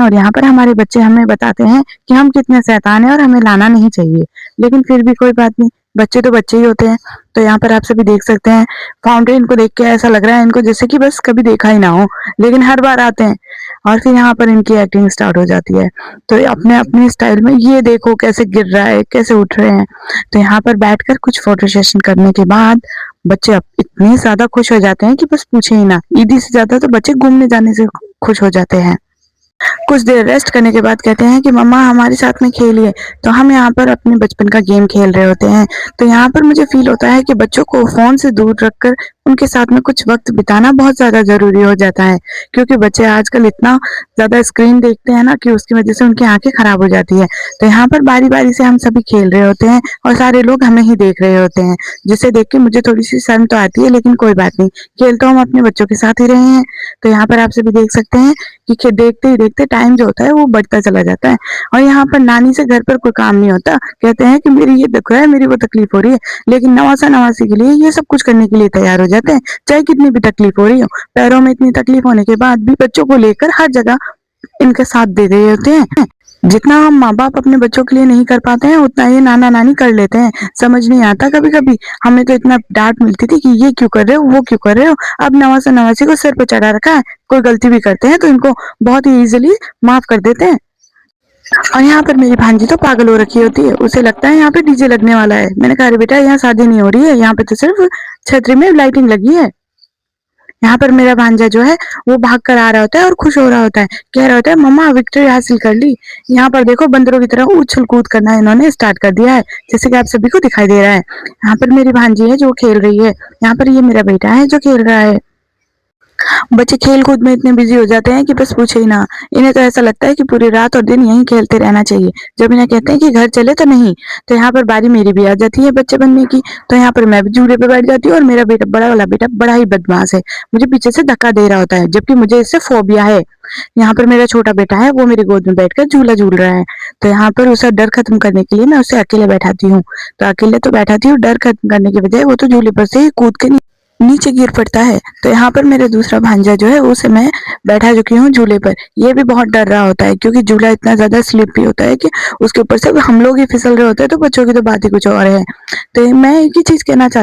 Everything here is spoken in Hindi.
हैं और यहाँ पर हमारे बच्चे हमें बताते हैं कि हम कितने शैतान हैं और हमें लाना नहीं चाहिए। लेकिन फिर भी कोई बात नहीं, बच्चे तो बच्चे ही होते हैं। तो यहाँ पर आप सभी देख सकते हैं, फाउंटेन को देख के ऐसा लग रहा है इनको जैसे कि बस कभी देखा ही ना हो, लेकिन हर बार आते हैं और फिर यहाँ पर इनकी एक्टिंग स्टार्ट हो जाती है। तो अपने-अपने स्टाइल में ये देखो कैसे गिर रहा है, कैसे उठ रहे हैं। तो यहाँ पर बैठकर कुछ फोटो सेशन करने के बाद बच्चे अब इतने ज़्यादा खुश हो जाते हैं कि बस पूछे ही ना। ईदी से ज़्यादा तो बच्चे घूमने जाने से खुश हो जाते हैं। कुछ देर रेस्ट करने के बाद कहते हैं कि मम्मा हमारे साथ में खेलिए। तो हम यहाँ पर अपने बचपन का गेम खेल रहे होते हैं। तो यहाँ पर मुझे फ़ील होता है कि बच्चों को फ़ोन से दूर रखकर उनके साथ में कुछ वक़्त बिताना बहुत ज़्यादा ज़रूरी हो जाता है। क्योंकि बच्चे आजकल इतना ज़्यादा स्क्रीन देखते हैं ना कि उसकी वज़ह से उनकी आँखें ख़राब हो जाती है। तो यहाँ पर बारी-बारी से हम सभी खेल रहे होते हैं और सारे लोग हमें ही देख रहे होते हैं, जिसे देख के मुझे थोड़ी-सी शर्म तो आती है, लेकिन कोई बात नहीं, खेल तो हम अपने बच्चों के साथ ही रहे हैं। तो यहाँ पर आप सभी देख सकते हैं कि देखते ही देखते टाइम जो होता है वो बढ़ता चला जाता है और यहाँ पर नानी से घर पर कोई काम नहीं होता। कहते हैं कि मेरी ये दुख है, मेरी वो तकलीफ हो रही है, लेकिन नवासा नवासी के लिए ये सब कुछ करने के लिए तैयार हो जाते हैं, चाहे कितनी भी तकलीफ हो रही हो। पैरों में इतनी तकलीफ होने के बाद भी बच्चों को लेकर हर जगह इनका साथ दे रहे होते हैं। जितना हम माँ-बाप अपने बच्चों के लिए नहीं कर पाते हैं, उतना ये नाना-नानी कर लेते हैं। समझ नहीं आता कभी-कभी, हमें तो इतना डाँट मिलती थी कि ये क्यों कर रहे हो, वो क्यों कर रहे हो। अब नवासा-नवासी को सिर पे चढ़ा रखा है, कोई गलती भी करते हैं तो इनको बहुत ही ईज़िली माफ़ कर देते हैं। और यहाँ पर मेरी भांजी तो पागल हो रखी होती है, उसे लगता है यहाँ पे डीजे लगने वाला है। मैंने कहा अरे बेटा यहाँ शादी नहीं हो रही है, यहाँ पे तो सिर्फ छतरी में लाइटिंग लगी है। यहाँ पर मेरा भांजा जो है वो भाग कर आ रहा होता है और खुश हो रहा होता है, कह रहा होता है मम्मा विक्ट्री हासिल कर ली। यहाँ पर देखो बंदरों की तरह उछल कूद करना इन्होंने स्टार्ट कर दिया है, जैसे कि आप सभी को दिखाई दे रहा है। यहाँ पर मेरी भांजी है जो खेल रही है, यहाँ पर ये मेरा बेटा है जो खेल रहा है। बच्चे खेल कूद में इतने बिजी हो जाते हैं कि बस पूछे ही ना। इन्हें तो ऐसा लगता है कि पूरी रात और दिन यहीं खेलते रहना चाहिए। जब इन्हें कहते हैं कि घर चले तो नहीं। तो यहाँ पर बारी मेरी भी आ जाती है बच्चे बनने की। तो यहाँ पर मैं भी झूले पे बैठ जाती हूँ और मेरा बेटा, बड़ा वाला बेटा, बड़ा ही बदमाश है, मुझे पीछे से धक्का दे रहा होता है, जबकि मुझे इससे फोबिया है। यहाँ पर मेरा छोटा बेटा है, वो मेरी गोद में बैठकर झूला झूल रहा है। तो यहाँ पर उसका डर खत्म करने के लिए मैं उसे अकेले बैठाती हूँ। तो अकेले तो बैठाती हूँ, डर खत्म करने के बजाय वो तो झूले पर से ही कूद के नीचे गिर पड़ता है। तो यहाँ पर मेरा दूसरा भांजा जो है उसे मैं बैठा चुकी हूँ झूले पर। ये भी बहुत डर रहा होता है क्योंकि झूला इतना ज़्यादा स्लिपी होता है कि उसके ऊपर से हम लोग ही फिसल रहे होते हैं, तो बच्चों की तो बात ही कुछ और है। तो मैं एक ही चीज़ कहना चाहती